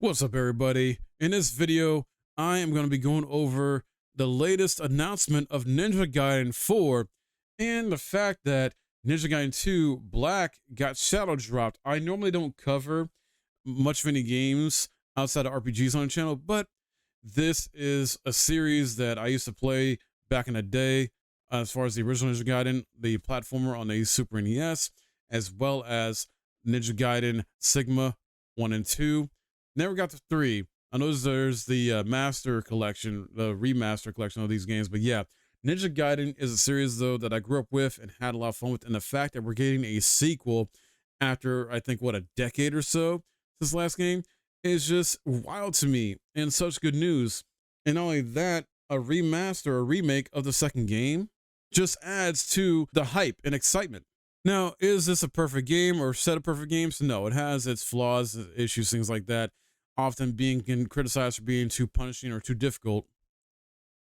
What's up, everybody? In this video, I am going to be going over the latest announcement of Ninja Gaiden 4 and the fact that Ninja Gaiden 2 Black got shadow dropped. I normally don't cover much of any games outside of RPGs on the channel, but this is a series that I used to play back in the day, as far as the original Ninja Gaiden, the platformer on the Super NES, as well as Ninja Gaiden Sigma 1 and 2. Never got to 3. I know there's the master collection, the remaster collection of these games, but yeah, Ninja Gaiden is a series though that I grew up with and had a lot of fun with, and the fact that we're getting a sequel after I think a decade or so since last game is just wild to me and such good news. And not only that, a remaster or remake of the second game just adds to the hype and excitement. Now, is this a perfect game or set of perfect games? No, it has its flaws, issues, things like that, often being criticized for being too punishing or too difficult.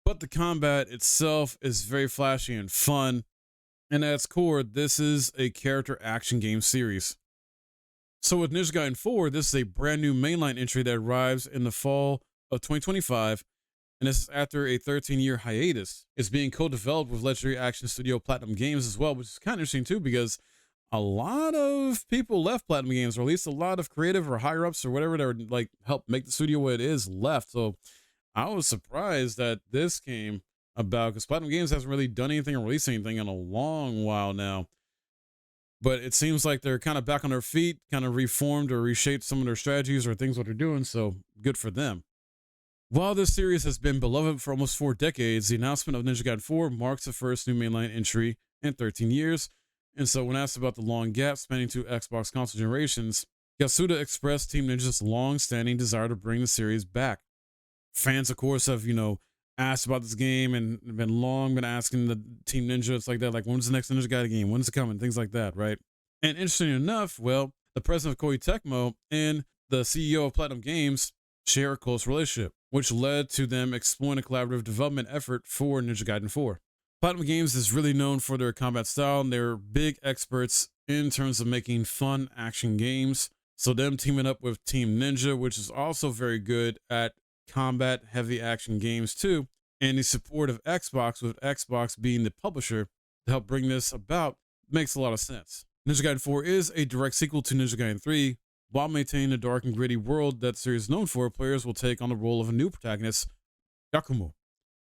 But the combat itself is very flashy and fun, and at its core, this is a character action game series. So with Ninja Gaiden 4, this is a brand new mainline entry that arrives in the fall of 2025, and this is after a 13-year hiatus. It's being co-developed with legendary action studio Platinum Games as well, which is kind of interesting too, because a lot of people left Platinum Games, or at least a lot of creative or higher ups or whatever that would like help make the studio what it is left. So I was surprised that this came about, because Platinum Games hasn't really done anything or released anything in a long while now. But it seems like they're kind of back on their feet, kind of reformed or reshaped some of their strategies or things what they're doing. So good for them. While this series has been beloved for almost 4 decades, the announcement of Ninja Gaiden 4 marks the first new mainline entry in 13 years. And so when asked about the long gap spanning 2 Xbox console generations, Yasuda expressed Team Ninja's long-standing desire to bring the series back. Fans, of course, have, asked about this game and been asking the Team Ninja, it's like that, like, when's the next Ninja Gaiden game? When's it coming? Things like that, right? And interesting enough, well, the president of Koei Tecmo and the CEO of Platinum Games share a close relationship, which led to them exploring a collaborative development effort for Ninja Gaiden 4. Platinum Games is really known for their combat style, and they're big experts in terms of making fun action games. So them teaming up with Team Ninja, which is also very good at combat heavy action games too, and the support of Xbox, with Xbox being the publisher to help bring this about, makes a lot of sense. Ninja Gaiden 4 is a direct sequel to Ninja Gaiden 3. While maintaining the dark and gritty world that the series is known for, players will take on the role of a new protagonist, Yakumo.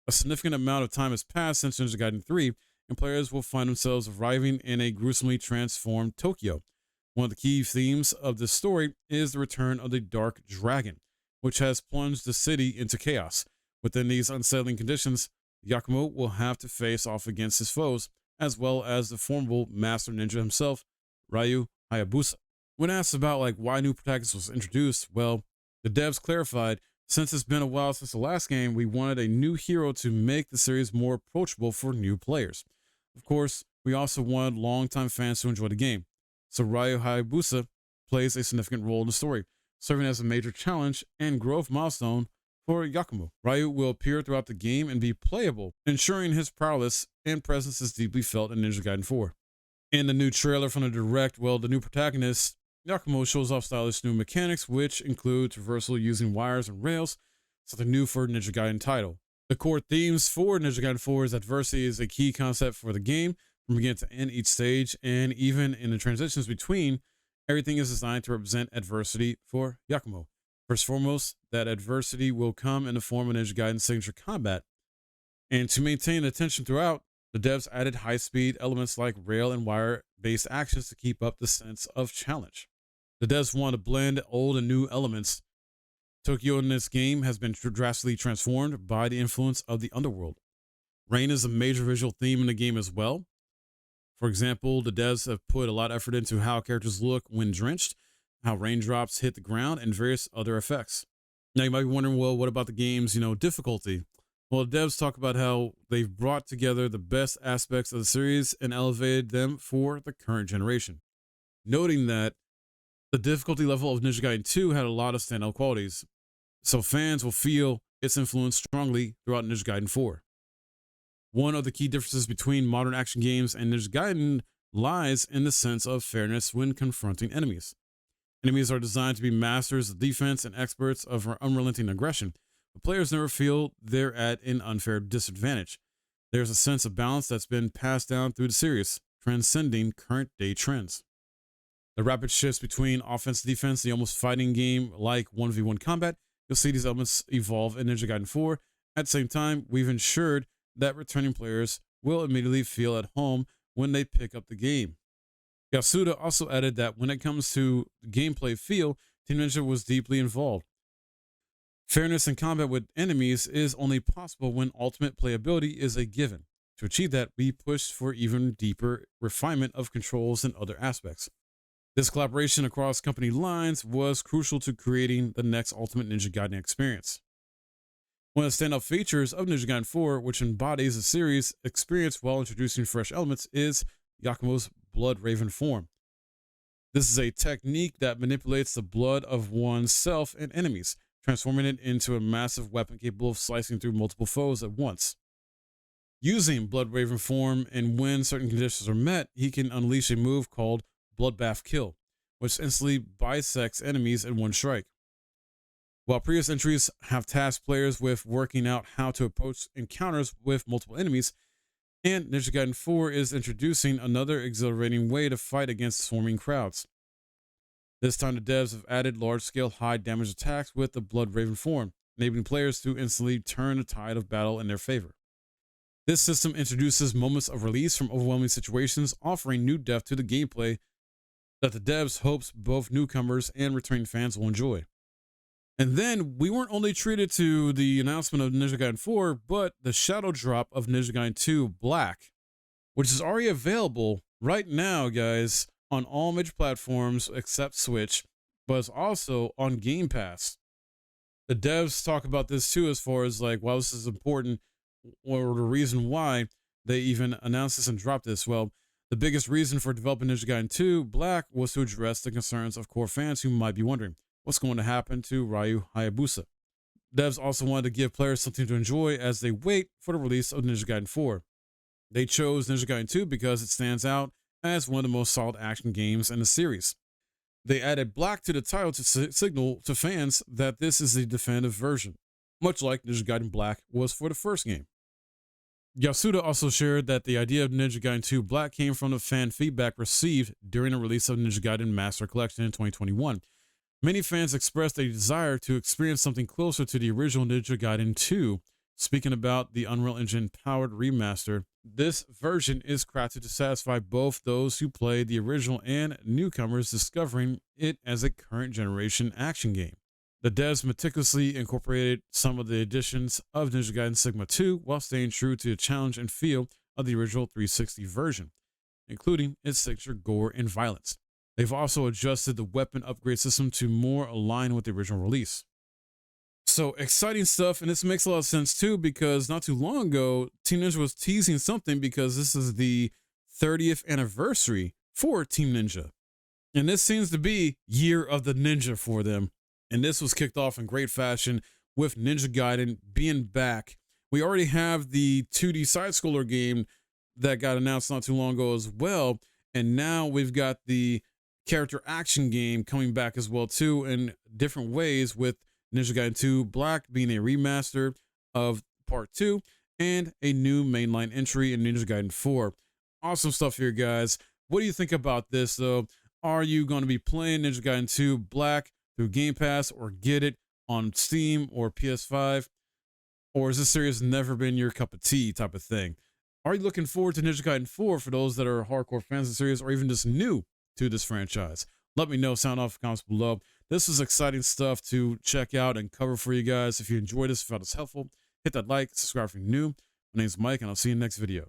A significant amount of time has passed since Ninja Gaiden 3, and players will find themselves arriving in a gruesomely transformed Tokyo. One of the key themes of this story is the return of the Dark Dragon, which has plunged the city into chaos. Within these unsettling conditions, Yakumo will have to face off against his foes, as well as the formidable Master Ninja himself, Ryu Hayabusa. When asked about why new protagonist was introduced, well, the devs clarified, since it's been a while since the last game, we wanted a new hero to make the series more approachable for new players. Of course, we also wanted longtime fans to enjoy the game. So Ryu Hayabusa plays a significant role in the story, serving as a major challenge and growth milestone for Yakumo. Ryu will appear throughout the game and be playable, ensuring his prowess and presence is deeply felt in Ninja Gaiden 4. In the new trailer from the Direct, well, the new protagonist, Yakumo, shows off stylish new mechanics, which include traversal using wires and rails, something new for Ninja Gaiden title. The core themes for Ninja Gaiden 4 is adversity is a key concept for the game from beginning to end each stage, and even in the transitions between, everything is designed to represent adversity for Yakumo. First and foremost, that adversity will come in the form of Ninja Gaiden's signature combat. And to maintain the tension throughout, the devs added high-speed elements like rail and wire-based actions to keep up the sense of challenge. The devs want to blend old and new elements. Tokyo in this game has been drastically transformed by the influence of the underworld. Rain is a major visual theme in the game as well. For example, the devs have put a lot of effort into how characters look when drenched, how raindrops hit the ground, and various other effects. Now you might be wondering, well, what about the game's, difficulty? Well, the devs talk about how they've brought together the best aspects of the series and elevated them for the current generation, noting that the difficulty level of Ninja Gaiden 2 had a lot of standout qualities, so fans will feel its influence strongly throughout Ninja Gaiden 4. One of the key differences between modern action games and Ninja Gaiden lies in the sense of fairness when confronting enemies. Enemies are designed to be masters of defense and experts of unrelenting aggression, but players never feel they're at an unfair disadvantage. There's a sense of balance that's been passed down through the series, transcending current day trends. The rapid shifts between offense and defense, the almost fighting game like 1v1 combat, you'll see these elements evolve in Ninja Gaiden 4. At the same time, we've ensured that returning players will immediately feel at home when they pick up the game. Yasuda also added that when it comes to gameplay feel, Team Ninja was deeply involved. Fairness in combat with enemies is only possible when ultimate playability is a given. To achieve that, we pushed for even deeper refinement of controls and other aspects. This collaboration across company lines was crucial to creating the next Ultimate Ninja Gaiden experience. One of the standout features of Ninja Gaiden 4, which embodies the series' experience while introducing fresh elements, is Yakumo's Blood Raven form. This is a technique that manipulates the blood of one's self and enemies, transforming it into a massive weapon capable of slicing through multiple foes at once. Using Blood Raven form, and when certain conditions are met, he can unleash a move called Bloodbath Kill, which instantly bisects enemies in one strike. While previous entries have tasked players with working out how to approach encounters with multiple enemies, and Ninja Gaiden 4 is introducing another exhilarating way to fight against swarming crowds. This time the devs have added large-scale high-damage attacks with the Blood Raven form, enabling players to instantly turn the tide of battle in their favor. This system introduces moments of release from overwhelming situations, offering new depth to the gameplay that the devs hopes both newcomers and returning fans will enjoy. And then we weren't only treated to the announcement of Ninja Gaiden 4, but the shadow drop of Ninja Gaiden 2 Black, which is already available right now, guys, on all major platforms except Switch, but it's also on Game Pass. The devs talk about this too, as far as like, wow, this is important, or the reason why they even announced this and dropped this. Well, the biggest reason for developing Ninja Gaiden 2 Black was to address the concerns of core fans who might be wondering what's going to happen to Ryu Hayabusa. Devs also wanted to give players something to enjoy as they wait for the release of Ninja Gaiden 4. They chose Ninja Gaiden 2 because it stands out as one of the most solid action games in the series. They added Black to the title to signal to fans that this is the definitive version, much like Ninja Gaiden Black was for the first game. Yasuda also shared that the idea of Ninja Gaiden 2 Black came from the fan feedback received during the release of Ninja Gaiden Master Collection in 2021. Many fans expressed a desire to experience something closer to the original Ninja Gaiden 2. Speaking about the Unreal Engine powered remaster, this version is crafted to satisfy both those who played the original and newcomers discovering it as a current generation action game. The devs meticulously incorporated some of the additions of Ninja Gaiden Sigma 2 while staying true to the challenge and feel of the original 360 version, including its signature gore and violence. They've also adjusted the weapon upgrade system to more align with the original release. So exciting stuff, and this makes a lot of sense too, because not too long ago, Team Ninja was teasing something because this is the 30th anniversary for Team Ninja. And this seems to be Year of the Ninja for them. And this was kicked off in great fashion with Ninja Gaiden being back. We already have the 2D side-scroller game that got announced not too long ago as well. And now we've got the character action game coming back as well too in different ways, with Ninja Gaiden 2 Black being a remaster of Part 2 and a new mainline entry in Ninja Gaiden 4. Awesome stuff here, guys. What do you think about this, though? Are you going to be playing Ninja Gaiden 2 Black through Game Pass, or get it on Steam or PS5? Or is this series never been your cup of tea type of thing? Are you looking forward to Ninja Gaiden 4 for those that are hardcore fans of the series, or even just new to this franchise? Let me know. Sound off in the comments below. This is exciting stuff to check out and cover for you guys. If you enjoyed this, if you found this helpful, hit that like, subscribe if you're new. My name is Mike, and I'll see you in the next video.